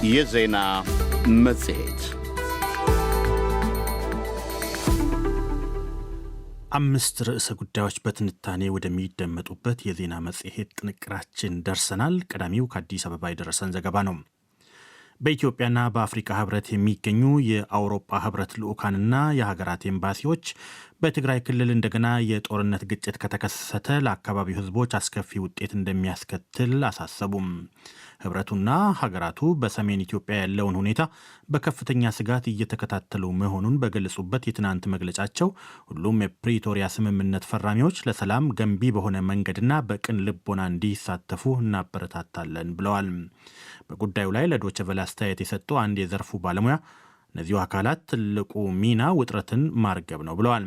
የዜና መጽሔት አምስት ርዕሰ ጉዳዮች በትንታኔ ወደሚደመጡበት የዜና መጽሔት ጥንቅራችን ደርሰናል። ቀዳሚው ከአዲስ አበባ የደረሰን ዘገባ ነው። በኢትዮጵያና በአፍሪካ ህብረት የሚገኙ የአውሮፓ ህብረት ልዑካንና የሀገራት ኤምባሲዎች በትግራይ ክልል እንደገና የጦርነት ግጭት ከተከሰተ ለአካባቢው ህዝቦች አስከፊ ውጤት እንደሚያስከትል አሳሰቡም። ህብረቱና ሀገራቱ በሰሜን ኢትዮጵያ ያለውን ሁኔታ በከፍተኛ ስጋት እየተከታተሉ መሆኑን በገለጹበት የትናንት መግለጫቸው ሁሉም የፕሪቶሪያ ስምምነት ፈራሚዎች ለሰላም ገንቢ በሆነ መንገድና በቅን ልቦና እንዲሳተፉ እናበረታታለን ብለዋል። በጉዳዩ ላይ ለዶይቼ ቬለ አስተያየት የሰጡ አንድ የዘርፉ ባለሙያ እነዚሁ አካላት ትልቁ ሚና ውጥረትን ማርገብ ነው ብለዋል።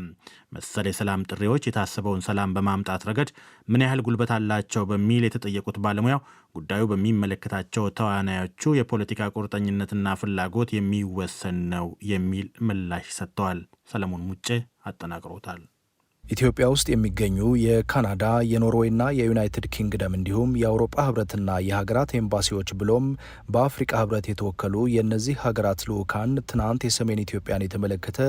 መሰል የሰላም ጥሪዎች የታሰበውን ሰላም በማምጣት ረገድ ምን ያህል ጉልበት አላቸው በሚል የተጠየቁት ባለሙያው ጉዳዩ በሚመለከታቸው ተዋናዮቹ የፖለቲካ ቁርጠኝነትና ፍላጎት የሚወሰን ነው የሚል ምላሽ ሰጥተዋል። ሰለሞን ሙጬ አጠናቅሮታል። ኢትዮጵያ ውስጥ የሚገኙ የካናዳ የኖርዌይና የዩናይትድ ኪንግደም እንዲሁም የአውሮፓ ህብረትና የሀገራት ኤምባሲዎች ብሎም በአፍሪካ ህብረት የተወከሉ የእነዚህ ሀገራት ልዑካን ትናንት የሰሜን ኢትዮጵያን የተመለከተ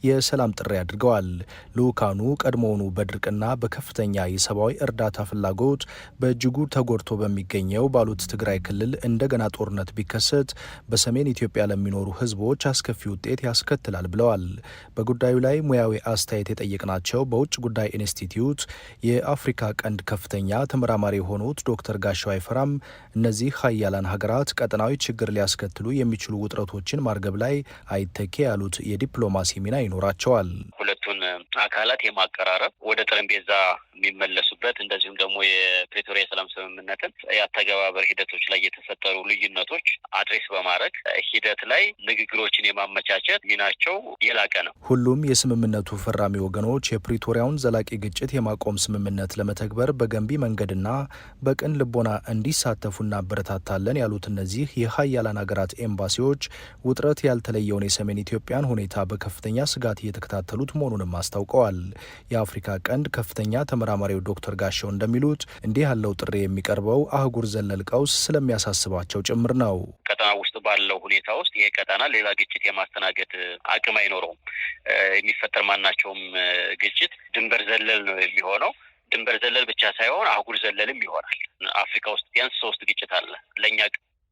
የሰላም ጥሪ አድርገዋል። ልዑካኑ ቀድሞውኑ በድርቅና በከፍተኛ የሰብአዊ እርዳታ ፍላጎት በእጅጉ ተጎድቶ በሚገኘው ባሉት ትግራይ ክልል እንደገና ጦርነት ቢከሰት በሰሜን ኢትዮጵያ ለሚኖሩ ህዝቦች አስከፊ ውጤት ያስከትላል ብለዋል። በጉዳዩ ላይ ሙያዊ አስተያየት የጠየቅናቸው በውጭ ጉዳይ ኢንስቲትዩት የአፍሪካ ቀንድ ከፍተኛ ተመራማሪ የሆኑት ዶክተር ጋሻው አይፈራም እነዚህ ሀያላን ሀገራት ቀጠናዊ ችግር ሊያስከትሉ የሚችሉ ውጥረቶችን ማርገብ ላይ አይተኬ ያሉት የዲፕሎማሲ ሚና ይኖራቸዋል። ሁለቱን አካላት የማቀራረብ ወደ ጠረጴዛ የሚመለሱበት እንደዚሁም ደግሞ የፕሪቶሪያ የሰላም ስምምነትን የአተገባበር ሂደቶች ላይ የተፈጠሩ ልዩነቶች አድሬስ በማድረግ ሂደት ላይ ንግግሮችን የማመቻቸት ሚናቸው የላቀ ነው። ሁሉም የስምምነቱ ፈራሚ ወገኖች የፕሪቶሪያውን ዘላቂ ግጭት የማቆም ስምምነት ለመተግበር በገንቢ መንገድና በቅን ልቦና እንዲሳተፉ እናበረታታለን ያሉት እነዚህ የሀያላን ሀገራት ኤምባሲዎች ውጥረት ያልተለየውን የሰሜን ኢትዮጵያን ሁኔታ በከፍተኛ ስጋት እየተከታተሉት መሆኑንም አስታውቀዋል። የአፍሪካ ቀንድ ከፍተኛ ተመራማሪው ዶክተር ጋሻው እንደሚሉት እንዲህ ያለው ጥሪ የሚቀርበው አህጉር ዘለል ቀውስ ስለሚያሳስባቸው ጭምር ነው። ቀጠና ውስጥ ባለው ሁኔታ ውስጥ ይሄ ቀጠና ሌላ ግጭት የማስተናገድ አቅም አይኖረውም። የሚፈጠር ማናቸውም ግጭት ድንበር ዘለል ነው የሚሆነው። ድንበር ዘለል ብቻ ሳይሆን አህጉር ዘለልም ይሆናል። አፍሪካ ውስጥ ቢያንስ 3 ግጭት አለ። ለኛ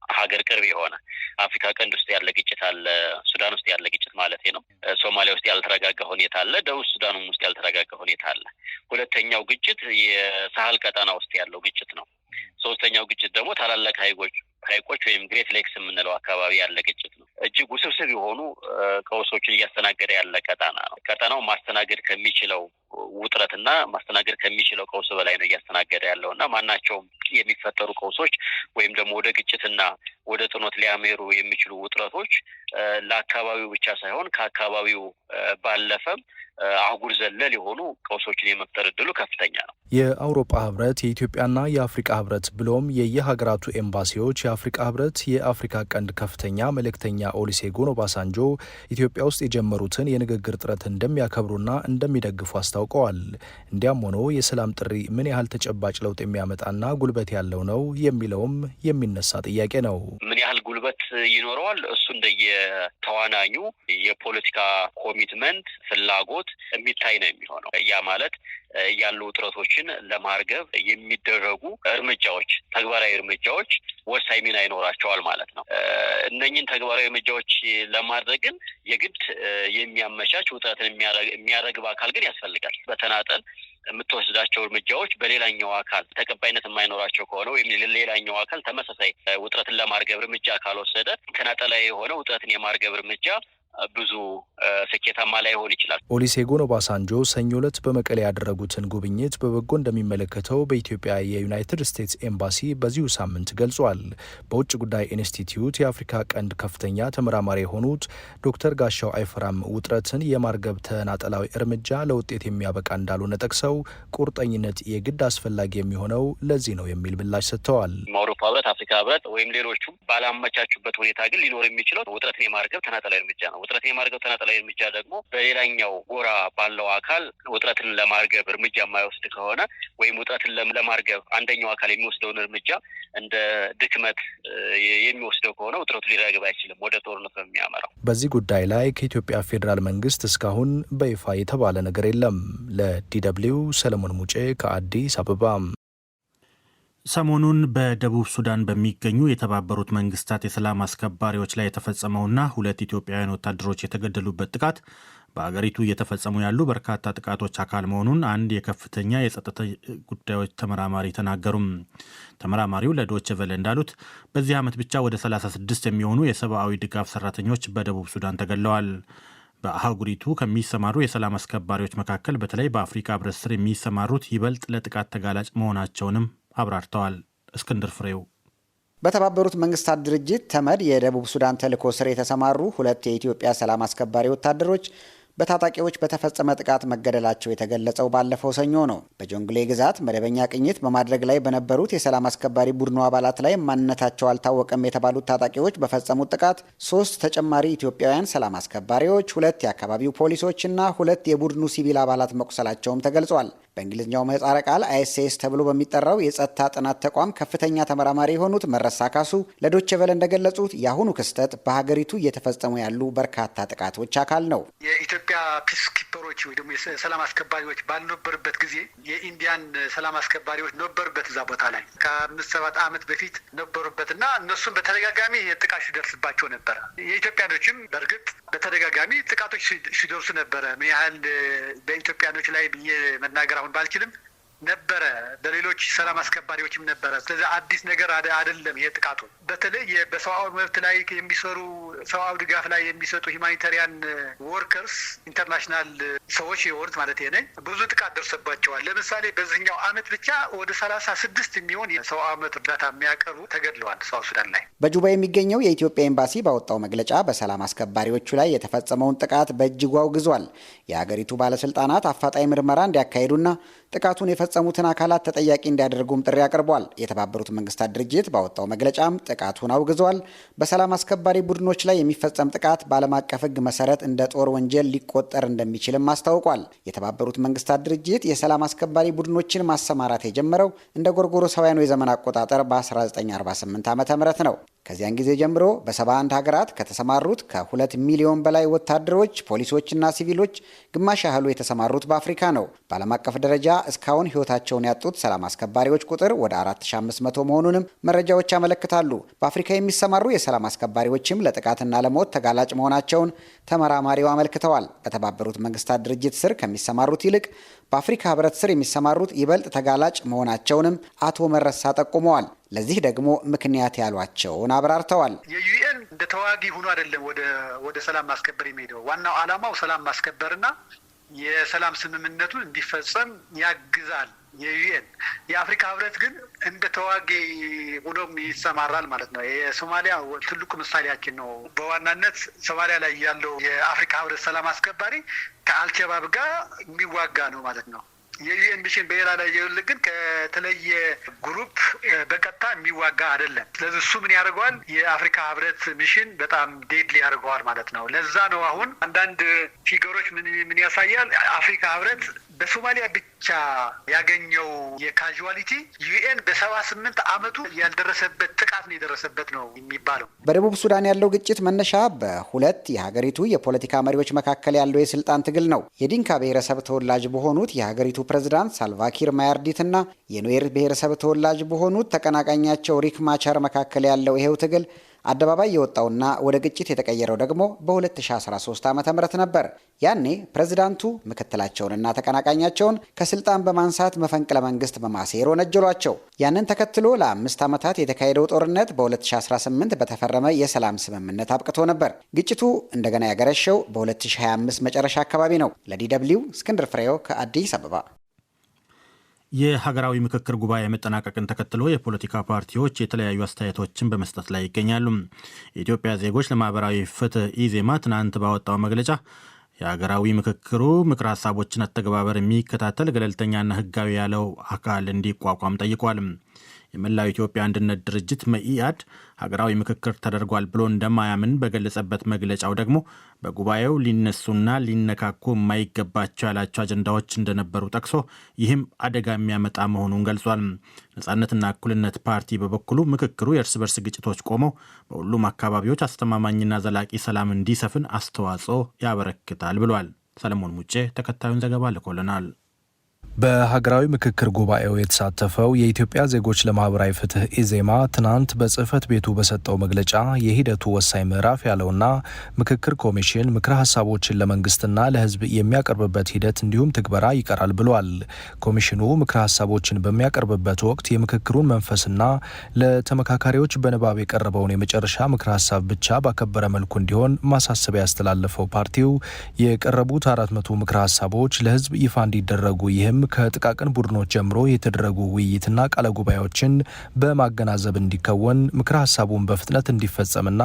ሀገር ቅርብ የሆነ አፍሪካ ቀንድ ውስጥ ያለ ግጭት አለ። ሱዳን ውስጥ ያለ ግጭት ማለት ነው። ሶማሊያ ውስጥ ያልተረጋጋ ሁኔታ አለ። ደቡብ ሱዳንም ውስጥ ያልተረጋጋ ሁኔታ አለ። ሁለተኛው ግጭት የሳህል ቀጠና ውስጥ ያለው ግጭት ነው። ሶስተኛው ግጭት ደግሞ ታላላቅ ሀይቆች ወይም ግሬት ሌክስ የምንለው አካባቢ ያለ ግጭት ነው። እጅግ ውስብስብ የሆኑ ቀውሶችን እያስተናገደ ያለ ቀጠና ነው። ቀጠናው ማስተናገድ ከሚችለው ውጥረትና ማስተናገድ ከሚችለው ቀውስ በላይ ነው እያስተናገደ ያለውና ማናቸውም የሚፈጠሩ ቀውሶች ወይም ደግሞ ወደ ግጭትና ወደ ጦርነት ሊያመሩ የሚችሉ ውጥረቶች ለአካባቢው ብቻ ሳይሆን ከአካባቢው ባለፈም አህጉር ዘለል የሆኑ ቀውሶችን የመፍጠር እድሉ ከፍተኛ ነው። የአውሮፓ ህብረት፣ የኢትዮጵያና የአፍሪካ ህብረት ብሎም የየሀገራቱ ኤምባሲዎች የአፍሪካ ህብረት የአፍሪካ ቀንድ ከፍተኛ መልእክተኛ ኦሉሴጉን ኦባሳንጆ ኢትዮጵያ ውስጥ የጀመሩትን የንግግር ጥረት እንደሚያከብሩና እንደሚደግፉ አስታውቀዋል። እንዲያም ሆኖ የሰላም ጥሪ ምን ያህል ተጨባጭ ለውጥ የሚያመጣና ጉልበት ያለው ነው የሚለውም የሚነሳ ጥያቄ ነው። ምን ያህል ጉልበት ይኖረዋል? እሱ እንደየተዋናኙ የፖለቲካ ኮሚትመንት ፍላጎት የሚታይ ነው የሚሆነው። ያ ማለት ያሉ ውጥረቶችን ለማርገብ የሚደረጉ እርምጃዎች፣ ተግባራዊ እርምጃዎች ወሳኝ ሚና ይኖራቸዋል ማለት ነው። እነኚህን ተግባራዊ እርምጃዎች ለማድረግ ግን የግድ የሚያመቻች ውጥረትን የሚያረግብ አካል ግን ያስፈልጋል። በተናጠል የምትወስዳቸው እርምጃዎች በሌላኛው አካል ተቀባይነት የማይኖራቸው ከሆነ ወይም ሌላኛው አካል ተመሳሳይ ውጥረትን ለማርገብ እርምጃ ካልወሰደ ተናጠላዊ የሆነ ውጥረትን የማርገብ እርምጃ ብዙ ስኬታማ ላይሆን ይችላል። ኦሉሴጉን ኦባሳንጆ ሰኞ ዕለት በመቀሌ ያደረጉትን ጉብኝት በበጎ እንደሚመለከተው በኢትዮጵያ የዩናይትድ ስቴትስ ኤምባሲ በዚሁ ሳምንት ገልጿል። በውጭ ጉዳይ ኢንስቲትዩት የአፍሪካ ቀንድ ከፍተኛ ተመራማሪ የሆኑት ዶክተር ጋሻው አይፈራም ውጥረትን የማርገብ ተናጠላዊ እርምጃ ለውጤት የሚያበቃ እንዳልሆነ ጠቅሰው ቁርጠኝነት የግድ አስፈላጊ የሚሆነው ለዚህ ነው የሚል ምላሽ ሰጥተዋል። አውሮፓ ህብረት፣ አፍሪካ ህብረት ወይም ሌሎቹም ባላመቻቹበት ሁኔታ ግን ሊኖር የሚችለው ውጥረትን የማርገብ ተናጠላዊ እርምጃ ነው። ውጥረት የማርገብ ተናጠላዊ እርምጃ ደግሞ በሌላኛው ጎራ ባለው አካል ውጥረትን ለማርገብ እርምጃ የማይወስድ ከሆነ ወይም ውጥረትን ለማርገብ አንደኛው አካል የሚወስደውን እርምጃ እንደ ድክመት የሚወስደው ከሆነ ውጥረቱ ሊረግብ አይችልም፣ ወደ ጦርነት ነው የሚያመራው። በዚህ ጉዳይ ላይ ከኢትዮጵያ ፌዴራል መንግስት እስካሁን በይፋ የተባለ ነገር የለም። ለዲ.ደብልዩ ሰለሞን ሙጬ ከአዲስ አበባ። ሰሞኑን በደቡብ ሱዳን በሚገኙ የተባበሩት መንግስታት የሰላም አስከባሪዎች ላይ የተፈጸመውና 2 ኢትዮጵያውያን ወታደሮች የተገደሉበት ጥቃት በአገሪቱ እየተፈጸሙ ያሉ በርካታ ጥቃቶች አካል መሆኑን አንድ የከፍተኛ የጸጥታ ጉዳዮች ተመራማሪ ተናገሩም። ተመራማሪው ለዶይቼ ቬለ እንዳሉት በዚህ ዓመት ብቻ ወደ 36 የሚሆኑ የሰብአዊ ድጋፍ ሰራተኞች በደቡብ ሱዳን ተገድለዋል። በአህጉሪቱ ከሚሰማሩ የሰላም አስከባሪዎች መካከል በተለይ በአፍሪካ ህብረት ስር የሚሰማሩት ይበልጥ ለጥቃት ተጋላጭ መሆናቸውንም አብራርተዋል። እስክንድር ፍሬው በተባበሩት መንግስታት ድርጅት ተመድ የደቡብ ሱዳን ተልዕኮ ስር የተሰማሩ 2 የኢትዮጵያ ሰላም አስከባሪ ወታደሮች በታጣቂዎች በተፈጸመ ጥቃት መገደላቸው የተገለጸው ባለፈው ሰኞ ነው። በጆንግሌ ግዛት መደበኛ ቅኝት በማድረግ ላይ በነበሩት የሰላም አስከባሪ ቡድኑ አባላት ላይ ማንነታቸው አልታወቀም የተባሉት ታጣቂዎች በፈጸሙት ጥቃት 3 ተጨማሪ ኢትዮጵያውያን ሰላም አስከባሪዎች፣ 2 የአካባቢው ፖሊሶችና 2 የቡድኑ ሲቪል አባላት መቁሰላቸውም ተገልጿል። በእንግሊዝኛው ምህጻረ ቃል አይኤስኤስ ተብሎ በሚጠራው የጸጥታ ጥናት ተቋም ከፍተኛ ተመራማሪ የሆኑት መረሳ ካሱ ለዶይቼ ቬለ እንደገለጹት የአሁኑ ክስተት በሀገሪቱ እየተፈጸሙ ያሉ በርካታ ጥቃቶች አካል ነው። የኢትዮጵያ ፒስ ኪፐሮች ወይ ደግሞ የሰላም አስከባሪዎች ባልነበሩበት ጊዜ የኢንዲያን ሰላም አስከባሪዎች ነበሩበት። እዛ ቦታ ላይ ከ5-7 ዓመት በፊት ነበሩበት እና እነሱም በተደጋጋሚ ጥቃት ሲደርስባቸው ነበረ። የኢትዮጵያኖችም በእርግጥ በተደጋጋሚ ጥቃቶች ሲደርሱ ነበረ። ምን ያህል በኢትዮጵያኖች ላይ ብዬ መናገር አሁን ባልችልም ነበረ፣ በሌሎች ሰላም አስከባሪዎችም ነበረ። ስለዚህ አዲስ ነገር አይደለም። ይሄ ጥቃቱ በተለይ በሰብአዊ መብት ላይ የሚሰሩ ሰብአዊ ድጋፍ ላይ የሚሰጡ ሂማኒታሪያን ወርከርስ ኢንተርናሽናል ሰዎች የሆኑት ማለት ነኝ ብዙ ጥቃት ደርሰባቸዋል። ለምሳሌ በዚህኛው ዓመት ብቻ ወደ 36 የሚሆን የሰብአዊ መብት እርዳታ የሚያቀርቡ ተገድለዋል ሳውት ሱዳን ላይ። በጁባ የሚገኘው የኢትዮጵያ ኤምባሲ ባወጣው መግለጫ በሰላም አስከባሪዎቹ ላይ የተፈጸመውን ጥቃት በእጅጉ አውግዟል። የሀገሪቱ ባለስልጣናት አፋጣኝ ምርመራ እንዲያካሂዱና ጥቃቱን የፈጸሙትን አካላት ተጠያቂ እንዲያደርጉም ጥሪ አቅርቧል። የተባበሩት መንግስታት ድርጅት ባወጣው መግለጫም ጥቃቱን አውግዟል። በሰላም አስከባሪ ቡድኖች ላይ የሚፈጸም ጥቃት በዓለም አቀፍ ሕግ መሰረት እንደ ጦር ወንጀል ሊቆጠር እንደሚችልም አስታውቋል። የተባበሩት መንግስታት ድርጅት የሰላም አስከባሪ ቡድኖችን ማሰማራት የጀመረው እንደ ጎርጎሮሳውያኑ የዘመን አቆጣጠር በ1948 ዓ.ም ነው። ከዚያን ጊዜ ጀምሮ በ71 ሀገራት ከተሰማሩት ከ2 ሚሊዮን በላይ ወታደሮች፣ ፖሊሶችና ሲቪሎች ግማሽ ያህሉ የተሰማሩት በአፍሪካ ነው። በዓለም አቀፍ ደረጃ እስካሁን ህይወታቸውን ያጡት ሰላም አስከባሪዎች ቁጥር ወደ 4500 መሆኑንም መረጃዎች ያመለክታሉ። በአፍሪካ የሚሰማሩ የሰላም አስከባሪዎችም ለጥቃትና ለሞት ተጋላጭ መሆናቸውን ተመራማሪው አመልክተዋል። በተባበሩት መንግስታት ድርጅት ስር ከሚሰማሩት ይልቅ በአፍሪካ ህብረት ስር የሚሰማሩት ይበልጥ ተጋላጭ መሆናቸውንም አቶ መረሳ ጠቁመዋል። ለዚህ ደግሞ ምክንያት ያሏቸውን አብራርተዋል። የዩኤን እንደ ተዋጊ ሆኖ አይደለም ወደ ሰላም ማስከበር የሚሄደው። ዋናው ዓላማው ሰላም ማስከበርና የሰላም ስምምነቱ እንዲፈጸም ያግዛል። የአፍሪካ ህብረት ግን እንደ ተዋጊ ሆኖም ይሰማራል ማለት ነው። የሶማሊያ ትልቁ ምሳሌያችን ነው። በዋናነት ሶማሊያ ላይ ያለው የአፍሪካ ህብረት ሰላም አስከባሪ ከአልሸባብ ጋር የሚዋጋ ነው ማለት ነው። የዩኤን ሚሽን በሌላ ላይ የውል ግን ከተለየ ግሩፕ በቀጥታ የሚዋጋ አይደለም። ስለዚህ እሱ ምን ያደርገዋል? የአፍሪካ ህብረት ሚሽን በጣም ዴድሊ ያደርገዋል ማለት ነው። ለዛ ነው አሁን አንዳንድ ፊገሮች ምን ያሳያል? አፍሪካ ህብረት በሶማሊያ ብቻ ያገኘው የካዥዋሊቲ ዩኤን በ78 ዓመቱ ያልደረሰበት ጥቃት ነው የደረሰበት ነው የሚባለው። በደቡብ ሱዳን ያለው ግጭት መነሻ በሁለት የሀገሪቱ የፖለቲካ መሪዎች መካከል ያለው የስልጣን ትግል ነው። የዲንካ ብሔረሰብ ተወላጅ በሆኑት የሀገሪቱ ፕሬዝዳንት ሳልቫኪር ማያርዲትና የኑዌር ብሔረሰብ ተወላጅ በሆኑት ተቀናቃኛቸው ሪክ ማቻር መካከል ያለው ይሄው ትግል አደባባይ የወጣውና ወደ ግጭት የተቀየረው ደግሞ በ2013 ዓ.ም ነበር። ያኔ ፕሬዝዳንቱ ምክትላቸውንና ተቀናቃኛቸውን ከስልጣን በማንሳት መፈንቅለ መንግስት በማሴር ወነጀሏቸው። ያንን ተከትሎ ለ5 ዓመታት የተካሄደው ጦርነት በ2018 በተፈረመ የሰላም ስምምነት አብቅቶ ነበር። ግጭቱ እንደገና ያገረሸው በ2025 መጨረሻ አካባቢ ነው። ለዲ.ደብልዩ እስክንድር ፍሬው ከአዲስ አበባ። የሀገራዊ ምክክር ጉባኤ መጠናቀቅን ተከትሎ የፖለቲካ ፓርቲዎች የተለያዩ አስተያየቶችን በመስጠት ላይ ይገኛሉ። የኢትዮጵያ ዜጎች ለማህበራዊ ፍትህ ኢዜማ ትናንት ባወጣው መግለጫ የሀገራዊ ምክክሩ ምክር ሀሳቦችን አተገባበር የሚከታተል ገለልተኛና ህጋዊ ያለው አካል እንዲቋቋም ጠይቋል። የመላው ኢትዮጵያ አንድነት ድርጅት መኢአድ ሀገራዊ ምክክር ተደርጓል ብሎ እንደማያምን በገለጸበት መግለጫው ደግሞ በጉባኤው ሊነሱና ሊነካኩ የማይገባቸው ያላቸው አጀንዳዎች እንደነበሩ ጠቅሶ ይህም አደጋ የሚያመጣ መሆኑን ገልጿል። ነጻነትና እኩልነት ፓርቲ በበኩሉ ምክክሩ የእርስ በርስ ግጭቶች ቆመው በሁሉም አካባቢዎች አስተማማኝና ዘላቂ ሰላም እንዲሰፍን አስተዋጽኦ ያበረክታል ብሏል። ሰለሞን ሙጬ ተከታዩን ዘገባ ልኮልናል። በሀገራዊ ምክክር ጉባኤው የተሳተፈው የኢትዮጵያ ዜጎች ለማህበራዊ ፍትህ ኢዜማ ትናንት በጽህፈት ቤቱ በሰጠው መግለጫ የሂደቱ ወሳኝ ምዕራፍ ያለውና ምክክር ኮሚሽን ምክረ ሀሳቦችን ለመንግስትና ለህዝብ የሚያቀርብበት ሂደት እንዲሁም ትግበራ ይቀራል ብሏል። ኮሚሽኑ ምክረ ሀሳቦችን በሚያቀርብበት ወቅት የምክክሩን መንፈስና ለተመካካሪዎች በንባብ የቀረበውን የመጨረሻ ምክረ ሀሳብ ብቻ ባከበረ መልኩ እንዲሆን ማሳሰቢያ ያስተላለፈው ፓርቲው የቀረቡት 400 ምክረ ሀሳቦች ለህዝብ ይፋ እንዲደረጉ ይህም ከጥቃቅን ቡድኖች ጀምሮ የተደረጉ ውይይትና ቃለ ጉባኤዎችን በማገናዘብ እንዲከወን ምክረ ሀሳቡን በፍጥነት እንዲፈጸምና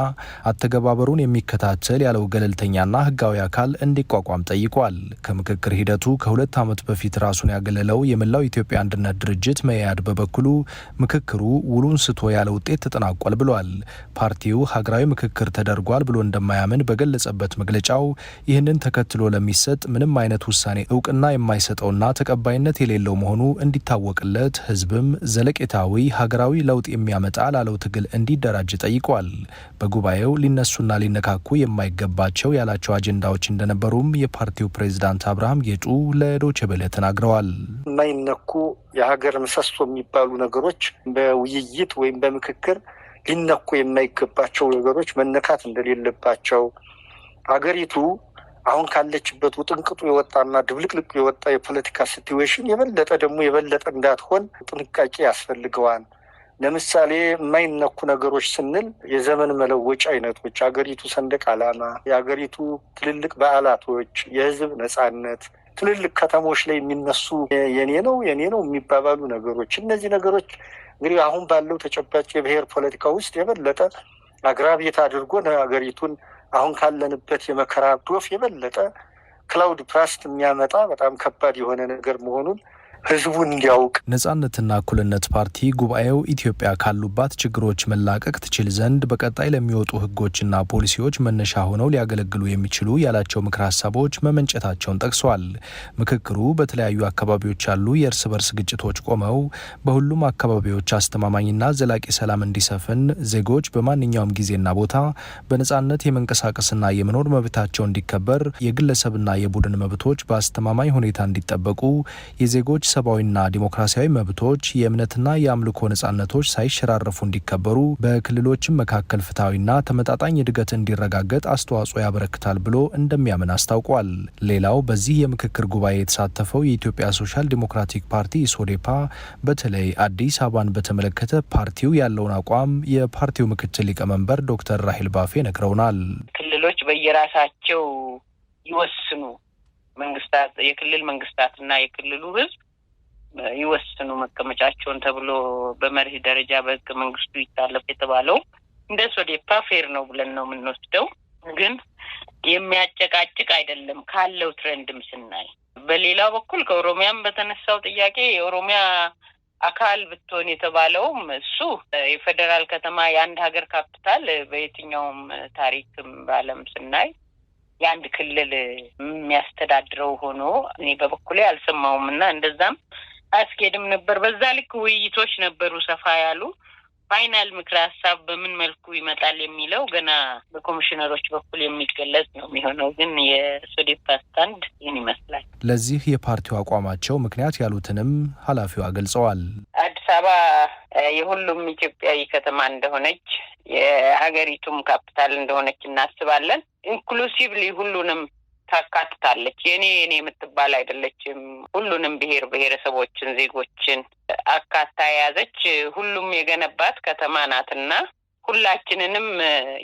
አተገባበሩን የሚከታተል ያለው ገለልተኛና ህጋዊ አካል እንዲቋቋም ጠይቋል። ከምክክር ሂደቱ ከ2 ዓመት በፊት ራሱን ያገለለው የመላው ኢትዮጵያ አንድነት ድርጅት መኢአድ በበኩሉ ምክክሩ ውሉን ስቶ ያለ ውጤት ተጠናቋል ብሏል። ፓርቲው ሀገራዊ ምክክር ተደርጓል ብሎ እንደማያምን በገለጸበት መግለጫው ይህንን ተከትሎ ለሚሰጥ ምንም አይነት ውሳኔ እውቅና የማይሰጠውና ተቀባይነት የሌለው መሆኑ እንዲታወቅለት ህዝብም ዘለቄታዊ ሀገራዊ ለውጥ የሚያመጣ ላለው ትግል እንዲደራጅ ጠይቋል። በጉባኤው ሊነሱና ሊነካኩ የማይገባቸው ያላቸው አጀንዳዎች እንደነበሩም የፓርቲው ፕሬዝዳንት አብርሃም ጌጡ ለዶይቼ ቬለ ተናግረዋል። የማይነኩ የሀገር ምሰሶ የሚባሉ ነገሮች በውይይት ወይም በምክክር ሊነኩ የማይገባቸው ነገሮች መነካት እንደሌለባቸው ሀገሪቱ አሁን ካለችበት ውጥንቅጡ የወጣና ድብልቅልቁ የወጣ የፖለቲካ ሲቹዌሽን የበለጠ እንዳትሆን ጥንቃቄ ያስፈልገዋል። ለምሳሌ የማይነኩ ነገሮች ስንል የዘመን መለወጫ አይነቶች፣ አገሪቱ ሰንደቅ ዓላማ፣ የአገሪቱ ትልልቅ በዓላቶች፣ የህዝብ ነጻነት፣ ትልልቅ ከተሞች ላይ የሚነሱ የኔ ነው የሚባባሉ ነገሮች፣ እነዚህ ነገሮች እንግዲህ አሁን ባለው ተጨባጭ የብሔር ፖለቲካ ውስጥ የበለጠ አግራቤት አድርጎ ሀገሪቱን አሁን ካለንበት የመከራ ዶፍ የበለጠ ክላውድ ፕራስት የሚያመጣ በጣም ከባድ የሆነ ነገር መሆኑን ህዝቡን እንዲያውቅ። ነጻነትና እኩልነት ፓርቲ ጉባኤው ኢትዮጵያ ካሉባት ችግሮች መላቀቅ ትችል ዘንድ በቀጣይ ለሚወጡ ህጎችና ፖሊሲዎች መነሻ ሆነው ሊያገለግሉ የሚችሉ ያላቸው ምክረ ሀሳቦች መመንጨታቸውን ጠቅሷል። ምክክሩ በተለያዩ አካባቢዎች ያሉ የእርስ በርስ ግጭቶች ቆመው በሁሉም አካባቢዎች አስተማማኝና ዘላቂ ሰላም እንዲሰፍን፣ ዜጎች በማንኛውም ጊዜና ቦታ በነጻነት የመንቀሳቀስና የመኖር መብታቸው እንዲከበር፣ የግለሰብና የቡድን መብቶች በአስተማማኝ ሁኔታ እንዲጠበቁ፣ የዜጎች ሰብአዊና ዲሞክራሲያዊ መብቶች፣ የእምነትና የአምልኮ ነጻነቶች ሳይሸራረፉ እንዲከበሩ፣ በክልሎችም መካከል ፍትሐዊና ተመጣጣኝ እድገት እንዲረጋገጥ አስተዋጽኦ ያበረክታል ብሎ እንደሚያምን አስታውቋል። ሌላው በዚህ የምክክር ጉባኤ የተሳተፈው የኢትዮጵያ ሶሻል ዲሞክራቲክ ፓርቲ ኢሶዴፓ በተለይ አዲስ አበባን በተመለከተ ፓርቲው ያለውን አቋም የፓርቲው ምክትል ሊቀመንበር ዶክተር ራሄል ባፌ ነግረውናል። ክልሎች በየራሳቸው ይወስኑ፣ የክልል መንግስታትና የክልሉ ህዝብ ይወስኑ መቀመጫቸውን ተብሎ በመርህ ደረጃ በህገ መንግስቱ ይታለፍ የተባለው እንደ ሶዴፓ ፌር ነው ብለን ነው የምንወስደው። ግን የሚያጨቃጭቅ አይደለም ካለው ትሬንድም ስናይ። በሌላ በኩል ከኦሮሚያም በተነሳው ጥያቄ የኦሮሚያ አካል ብትሆን የተባለውም እሱ የፌዴራል ከተማ የአንድ ሀገር ካፒታል በየትኛውም ታሪክም በዓለም ስናይ የአንድ ክልል የሚያስተዳድረው ሆኖ እኔ በበኩሌ አልሰማውም እና እንደዛም አስኬድም ነበር። በዛ ልክ ውይይቶች ነበሩ ሰፋ ያሉ። ፋይናል ምክረ ሀሳብ በምን መልኩ ይመጣል የሚለው ገና በኮሚሽነሮች በኩል የሚገለጽ ነው የሚሆነው። ግን የሶዴፓ ስታንድ ይህን ይመስላል። ለዚህ የፓርቲው አቋማቸው ምክንያት ያሉትንም ኃላፊዋ ገልጸዋል። አዲስ አበባ የሁሉም ኢትዮጵያዊ ከተማ እንደሆነች የሀገሪቱም ካፒታል እንደሆነች እናስባለን። ኢንክሉሲቭሊ ሁሉንም ታካትታለች። የኔ የምትባል አይደለችም። ሁሉንም ብሔረሰቦችን፣ ዜጎችን አካታ የያዘች ሁሉም የገነባት ከተማ ናትና ሁላችንንም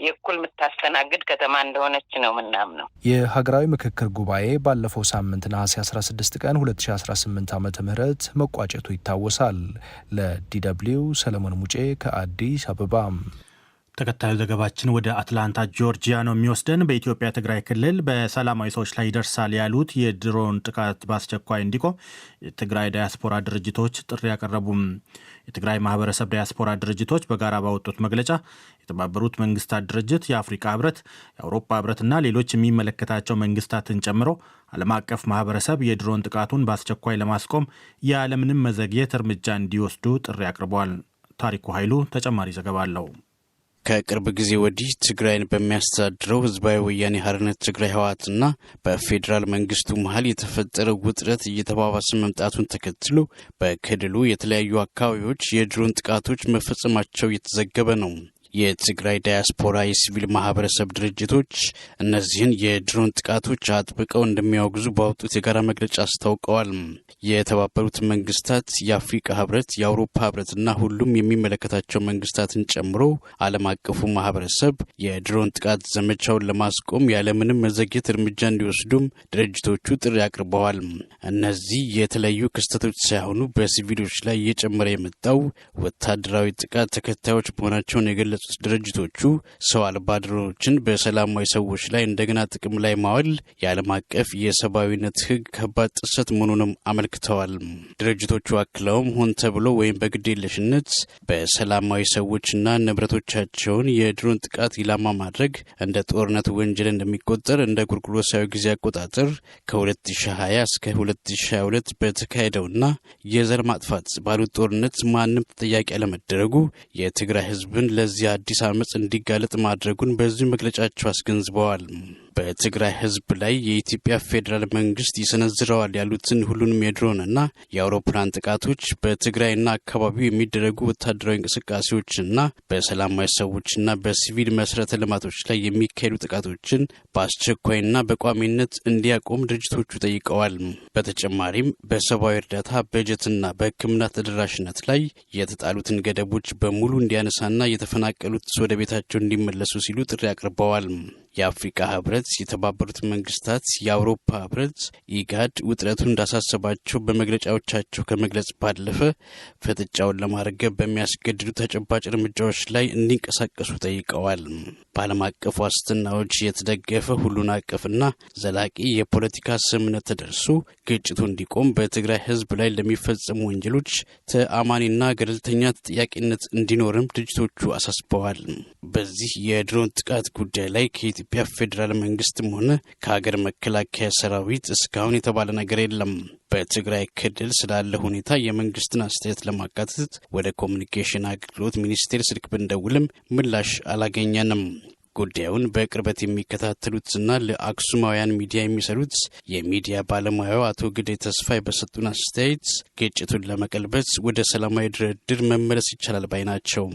የእኩል የምታስተናግድ ከተማ እንደሆነች ነው ምናምነው። የሀገራዊ ምክክር ጉባኤ ባለፈው ሳምንት ነሐሴ 16 ቀን 2018 ዓ.ም መቋጨቱ ይታወሳል። ለዲ.ደብልዩ ሰለሞን ሙጬ ከአዲስ አበባ። ተከታዩ ዘገባችን ወደ አትላንታ ጆርጂያ ነው የሚወስደን። በኢትዮጵያ ትግራይ ክልል በሰላማዊ ሰዎች ላይ ይደርሳል ያሉት የድሮን ጥቃት በአስቸኳይ እንዲቆም የትግራይ ዳያስፖራ ድርጅቶች ጥሪ ያቀረቡም። የትግራይ ማህበረሰብ ዳያስፖራ ድርጅቶች በጋራ ባወጡት መግለጫ የተባበሩት መንግስታት ድርጅት፣ የአፍሪካ ህብረት፣ የአውሮፓ ህብረትና ሌሎች የሚመለከታቸው መንግስታትን ጨምሮ ዓለም አቀፍ ማህበረሰብ የድሮን ጥቃቱን በአስቸኳይ ለማስቆም ያለምንም መዘግየት እርምጃ እንዲወስዱ ጥሪ አቅርበዋል። ታሪኩ ኃይሉ ተጨማሪ ዘገባ አለው። ከቅርብ ጊዜ ወዲህ ትግራይን በሚያስተዳድረው ህዝባዊ ወያኔ ሓርነት ትግራይ ህወሓትና በፌዴራል መንግስቱ መሀል የተፈጠረው ውጥረት እየተባባሰ መምጣቱን ተከትሎ በክልሉ የተለያዩ አካባቢዎች የድሮን ጥቃቶች መፈጸማቸው እየተዘገበ ነው። የትግራይ ዳያስፖራ የሲቪል ማህበረሰብ ድርጅቶች እነዚህን የድሮን ጥቃቶች አጥብቀው እንደሚያወግዙ ባወጡት የጋራ መግለጫ አስታውቀዋል። የተባበሩት መንግስታት፣ የአፍሪካ ህብረት፣ የአውሮፓ ህብረትና ሁሉም የሚመለከታቸው መንግስታትን ጨምሮ ዓለም አቀፉ ማህበረሰብ የድሮን ጥቃት ዘመቻውን ለማስቆም ያለምንም መዘግየት እርምጃ እንዲወስዱም ድርጅቶቹ ጥሪ አቅርበዋል። እነዚህ የተለያዩ ክስተቶች ሳይሆኑ በሲቪሎች ላይ እየጨመረ የመጣው ወታደራዊ ጥቃት ተከታዮች መሆናቸውን የገለጹት ድርጅቶቹ ሰው አልባ ድሮኖችን በሰላማዊ ሰዎች ላይ እንደገና ጥቅም ላይ ማዋል የዓለም አቀፍ የሰብአዊነት ህግ ከባድ ጥሰት መሆኑንም አመልክተዋል። ድርጅቶቹ አክለውም ሆን ተብሎ ወይም በግዴለሽነት በሰላማዊ ሰዎችና ንብረቶቻቸውን የድሮን ጥቃት ኢላማ ማድረግ እንደ ጦርነት ወንጀል እንደሚቆጠር እንደ ጎርጎሮሳዊ ጊዜ አቆጣጠር ከ2020 እስከ 2022 በተካሄደውና የዘር ማጥፋት ባሉት ጦርነት ማንም ተጠያቂ አለመደረጉ የትግራይ ህዝብን ለዚህ አዲስ አመጽ እንዲጋለጥ ማድረጉን በዚህ መግለጫቸው አስገንዝበዋል። በትግራይ ህዝብ ላይ የኢትዮጵያ ፌዴራል መንግስት ይሰነዝረዋል ያሉትን ሁሉንም የድሮንና የአውሮፕላን ጥቃቶች በትግራይና አካባቢው የሚደረጉ ወታደራዊ እንቅስቃሴዎችና በሰላማዊ ሰዎችና በሲቪል መሰረተ ልማቶች ላይ የሚካሄዱ ጥቃቶችን በአስቸኳይና በቋሚነት እንዲያቆም ድርጅቶቹ ጠይቀዋል። በተጨማሪም በሰብአዊ እርዳታ በጀትና በሕክምና ተደራሽነት ላይ የተጣሉትን ገደቦች በሙሉ እንዲያነሳና የተፈናቀሉት ወደ ቤታቸው እንዲመለሱ ሲሉ ጥሪ አቅርበዋል። የአፍሪካ ህብረት፣ የተባበሩት መንግስታት፣ የአውሮፓ ህብረት፣ ኢጋድ ውጥረቱ እንዳሳሰባቸው በመግለጫዎቻቸው ከመግለጽ ባለፈ ፍጥጫውን ለማርገብ በሚያስገድዱ ተጨባጭ እርምጃዎች ላይ እንዲንቀሳቀሱ ጠይቀዋል። በዓለም አቀፍ ዋስትናዎች የተደገፈ ሁሉን አቀፍና ዘላቂ የፖለቲካ ስምምነት ተደርሶ ግጭቱ እንዲቆም፣ በትግራይ ህዝብ ላይ ለሚፈጸሙ ወንጀሎች ተአማኒና ገለልተኛ ተጠያቂነት እንዲኖርም ድርጅቶቹ አሳስበዋል። በዚህ የድሮን ጥቃት ጉዳይ ላይ ከኢትዮጵያ ፌዴራል መንግስትም ሆነ ከሀገር መከላከያ ሰራዊት እስካሁን የተባለ ነገር የለም። በትግራይ ክልል ስላለ ሁኔታ የመንግስትን አስተያየት ለማካተት ወደ ኮሚኒኬሽን አገልግሎት ሚኒስቴር ስልክ ብንደውልም ምላሽ አላገኘንም። ጉዳዩን በቅርበት የሚከታተሉትና ለአክሱማውያን ሚዲያ የሚሰሩት የሚዲያ ባለሙያው አቶ ግዴ ተስፋይ በሰጡን አስተያየት ግጭቱን ለመቀልበስ ወደ ሰላማዊ ድርድር መመለስ ይቻላል ባይ ናቸው።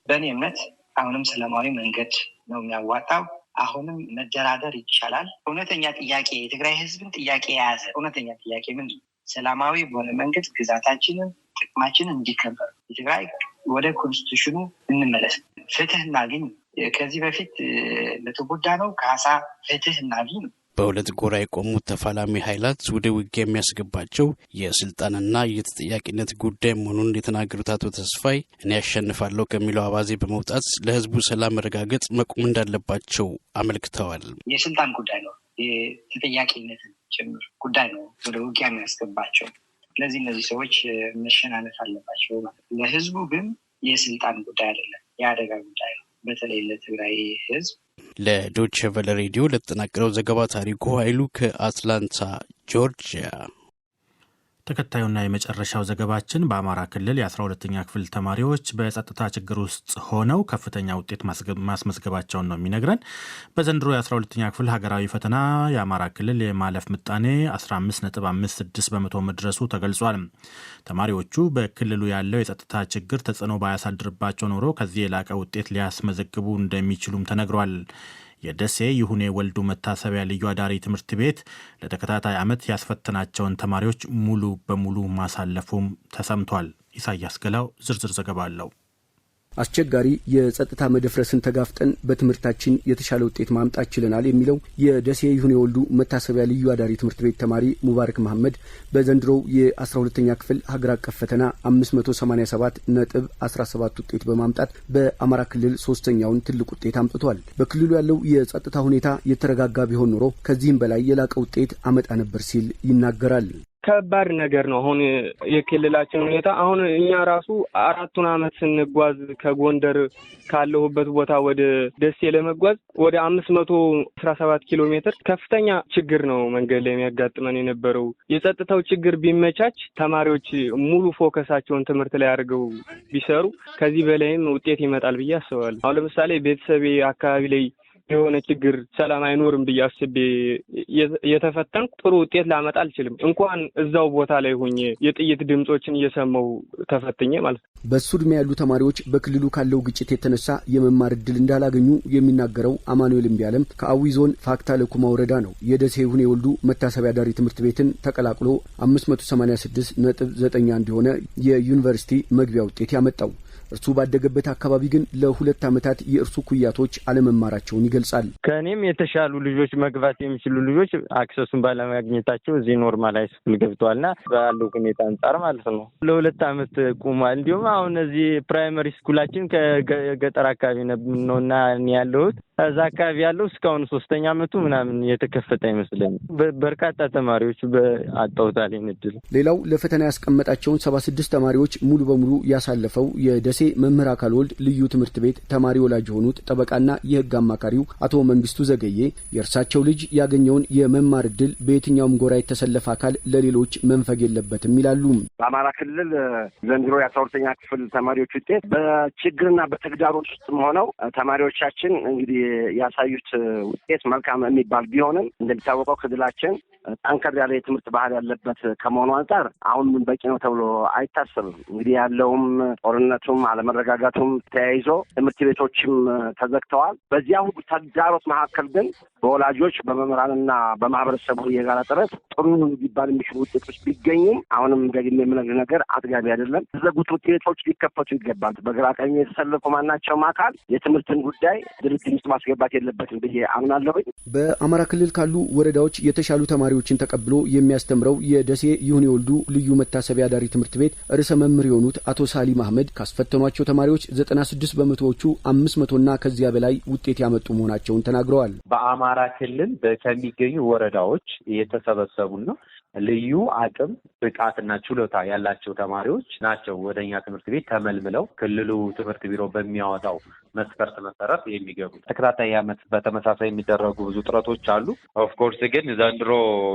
በእኔ እምነት አሁንም ሰላማዊ መንገድ ነው የሚያዋጣው። አሁንም መደራደር ይቻላል። እውነተኛ ጥያቄ የትግራይ ህዝብን ጥያቄ የያዘ እውነተኛ ጥያቄ ምንድን ነው? ሰላማዊ በሆነ መንገድ ግዛታችንን፣ ጥቅማችንን እንዲከበር የትግራይ ወደ ኮንስቲቱሽኑ እንመለስ፣ ፍትህ እናግኝ። ከዚህ በፊት ለተጎዳ ነው ካሳ ፍትህ እናግኝ። በሁለት ጎራ የቆሙት ተፋላሚ ኃይላት ወደ ውጊያ የሚያስገባቸው የስልጣንና የተጠያቂነት ጉዳይ መሆኑን የተናገሩት አቶ ተስፋይ እኔ ያሸንፋለሁ ከሚለው አባዜ በመውጣት ለህዝቡ ሰላም መረጋገጥ መቆም እንዳለባቸው አመልክተዋል። የስልጣን ጉዳይ ነው፣ የተጠያቂነት ጭምር ጉዳይ ነው ወደ ውጊያ የሚያስገባቸው። ስለዚህ እነዚህ ሰዎች መሸናነፍ አለባቸው ማለት ነው። ለህዝቡ ግን የስልጣን ጉዳይ አይደለም፣ የአደጋ ጉዳይ ነው፣ በተለይ ለትግራይ ህዝብ። ለዶይቼ ቬለ ሬዲዮ ለተጠናቀረው ዘገባ ታሪኩ ኃይሉ ከአትላንታ ጆርጂያ። ተከታዩና የመጨረሻው ዘገባችን በአማራ ክልል የ12ኛ ክፍል ተማሪዎች በጸጥታ ችግር ውስጥ ሆነው ከፍተኛ ውጤት ማስመዝገባቸውን ነው የሚነግረን። በዘንድሮ የ12ኛ ክፍል ሀገራዊ ፈተና የአማራ ክልል የማለፍ ምጣኔ 15.56 በመቶ መድረሱ ተገልጿል። ተማሪዎቹ በክልሉ ያለው የጸጥታ ችግር ተጽዕኖ ባያሳድርባቸው ኖሮ ከዚህ የላቀ ውጤት ሊያስመዘግቡ እንደሚችሉም ተነግሯል። የደሴ ይሁኔ ወልዱ መታሰቢያ ልዩ አዳሪ ትምህርት ቤት ለተከታታይ ዓመት ያስፈተናቸውን ተማሪዎች ሙሉ በሙሉ ማሳለፉም ተሰምቷል። ኢሳያስ ገላው ዝርዝር ዘገባ አለው። አስቸጋሪ የጸጥታ መደፍረስን ተጋፍጠን በትምህርታችን የተሻለ ውጤት ማምጣት ችለናል የሚለው የደሴ ይሁኔ ወልዱ መታሰቢያ ልዩ አዳሪ ትምህርት ቤት ተማሪ ሙባረክ መሐመድ በዘንድሮው የ12ኛ ክፍል ሀገር አቀፍ ፈተና 587.17 ውጤት በማምጣት በአማራ ክልል ሶስተኛውን ትልቅ ውጤት አምጥቷል። በክልሉ ያለው የጸጥታ ሁኔታ የተረጋጋ ቢሆን ኖሮ ከዚህም በላይ የላቀ ውጤት አመጣ ነበር ሲል ይናገራል። ከባድ ነገር ነው። አሁን የክልላችን ሁኔታ አሁን እኛ ራሱ 4 ዓመት ስንጓዝ ከጎንደር ካለሁበት ቦታ ወደ ደሴ ለመጓዝ ወደ 517 ኪሎ ሜትር ከፍተኛ ችግር ነው መንገድ ላይ የሚያጋጥመን የነበረው። የጸጥታው ችግር ቢመቻች ተማሪዎች ሙሉ ፎከሳቸውን ትምህርት ላይ አድርገው ቢሰሩ ከዚህ በላይም ውጤት ይመጣል ብዬ አስባለሁ። አሁን ለምሳሌ ቤተሰቤ አካባቢ ላይ የሆነ ችግር ሰላም አይኖርም ብዬ አስቤ የተፈተንኩ ጥሩ ውጤት ላመጣ አልችልም። እንኳን እዛው ቦታ ላይ ሆኜ የጥይት ድምጾችን እየሰማው ተፈትኜ ማለት ነው። በሱ ዕድሜ ያሉ ተማሪዎች በክልሉ ካለው ግጭት የተነሳ የመማር እድል እንዳላገኙ የሚናገረው አማኑኤል እምቢያለም ከአዊ ዞን ፋክታ ለኩማ ወረዳ ነው። የደሴ ይሁኔ ወልዱ መታሰቢያ ዳሪ ትምህርት ቤትን ተቀላቅሎ 586.91 የሆነ የዩኒቨርሲቲ መግቢያ ውጤት ያመጣው። እርሱ ባደገበት አካባቢ ግን ለ2 ዓመታት የእርሱ ኩያቶች አለመማራቸውን ይገልጻል። ከእኔም የተሻሉ ልጆች መግባት የሚችሉ ልጆች አክሰሱን ባለማግኘታቸው እዚህ ኖርማል ሃይስኩል ገብተዋልና ባለው ሁኔታ አንጻር ማለት ነው ለ2 ዓመት ቁሟል። እንዲሁም አሁን እዚህ ፕራይመሪ ስኩላችን ከገጠር አካባቢ ነውና ያለሁት እዛ አካባቢ ያለው እስካሁን 3ኛ ዓመቱ ምናምን የተከፈተ አይመስለኝም። በርካታ ተማሪዎች አጣውታል እድል። ሌላው ለፈተና ያስቀመጣቸውን 76 ተማሪዎች ሙሉ በሙሉ ያሳለፈው የደሴ መምህር አካል ወልድ ልዩ ትምህርት ቤት ተማሪ ወላጅ የሆኑት ጠበቃና የሕግ አማካሪው አቶ መንግስቱ ዘገዬ የእርሳቸው ልጅ ያገኘውን የመማር እድል በየትኛውም ጎራ የተሰለፈ አካል ለሌሎች መንፈግ የለበትም ይላሉ። በአማራ ክልል ዘንድሮ የ12ኛ ክፍል ተማሪዎች ውጤት በችግርና በተግዳሮት ውስጥም ሆነው ተማሪዎቻችን እንግዲህ ያሳዩት ውጤት መልካም የሚባል ቢሆንም እንደሚታወቀው ክልላችን ጠንከር ያለ የትምህርት ባህል ያለበት ከመሆኑ አንጻር አሁን በቂ ነው ተብሎ አይታሰብም። እንግዲህ ያለውም ጦርነቱም አለመረጋጋቱም ተያይዞ ትምህርት ቤቶችም ተዘግተዋል። በዚያ ሁሉ ተግዳሮት መካከል ግን በወላጆች በመምህራንና በማህበረሰቡ የጋራ ጥረት ጥሩ ሊባል የሚችሉ ውጤቶች ቢገኙም አሁንም ደግሜ የምነግርህ ነገር አጥጋቢ አይደለም። የተዘጉት ትምህርት ቤቶች ሊከፈቱ ይገባል። በግራ ቀኝ የተሰለፉ ማናቸውም አካል የትምህርትን ጉዳይ ድርድር ውስጥ ማስገባት የለበትም ብዬ አምናለሁኝ። በአማራ ክልል ካሉ ወረዳዎች የተሻሉ ተማሪዎችን ተቀብሎ የሚያስተምረው የደሴ ይሁኔ ወልዱ ልዩ መታሰቢያ ዳሪ ትምህርት ቤት ርዕሰ መምህር የሆኑት አቶ ሳሊም አህመድ ካስፈተኗቸው ተማሪዎች 96 በመቶዎቹ 500ና ከዚያ በላይ ውጤት ያመጡ መሆናቸውን ተናግረዋል። በአማራ ክልል ከሚገኙ ወረዳዎች የተሰበሰቡና ልዩ አቅም ብቃትና ችሎታ ያላቸው ተማሪዎች ናቸው ወደኛ ትምህርት ቤት ተመልምለው ክልሉ ትምህርት ቢሮ በሚያወጣው መስፈርት መሰረት የሚገቡት። ተከታታይ ዓመት በተመሳሳይ የሚደረጉ ብዙ ጥረቶች አሉ። ኦፍኮርስ ግን ዘንድሮ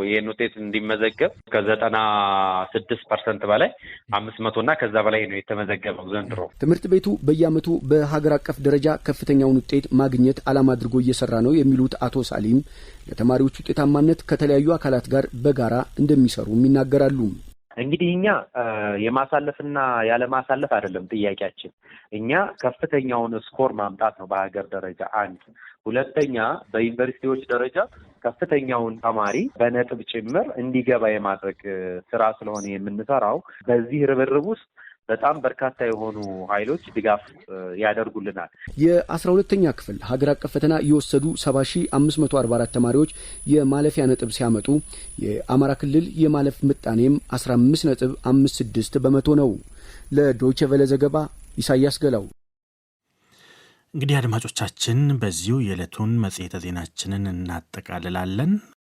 ይህን ውጤት እንዲመዘገብ ከ96% በላይ 500 እና ከዛ በላይ ነው የተመዘገበው ዘንድሮ። ትምህርት ቤቱ በየዓመቱ በሀገር አቀፍ ደረጃ ከፍተኛውን ውጤት ማግኘት ዓላማ አድርጎ እየሰራ ነው የሚሉት አቶ ሳሊም ለተማሪዎች ውጤታማነት ከተለያዩ አካላት ጋር በጋራ እንደሚሰሩም ይናገራሉ። እንግዲህ እኛ የማሳለፍና ያለማሳለፍ አይደለም ጥያቄያችን። እኛ ከፍተኛውን ስኮር ማምጣት ነው በሀገር ደረጃ አንድ። ሁለተኛ በዩኒቨርሲቲዎች ደረጃ ከፍተኛውን ተማሪ በነጥብ ጭምር እንዲገባ የማድረግ ስራ ስለሆነ የምንሰራው በዚህ ርብርብ ውስጥ በጣም በርካታ የሆኑ ኃይሎች ድጋፍ ያደርጉልናል። የ12ኛ ክፍል ሀገር አቀፍ ፈተና የወሰዱ 70544 ተማሪዎች የማለፊያ ነጥብ ሲያመጡ የአማራ ክልል የማለፍ ምጣኔም 15.56 በመቶ ነው። ለዶይቼ ቬለ ዘገባ ኢሳያስ ገላው። እንግዲህ አድማጮቻችን በዚሁ የዕለቱን መጽሔተ ዜናችንን እናጠቃልላለን።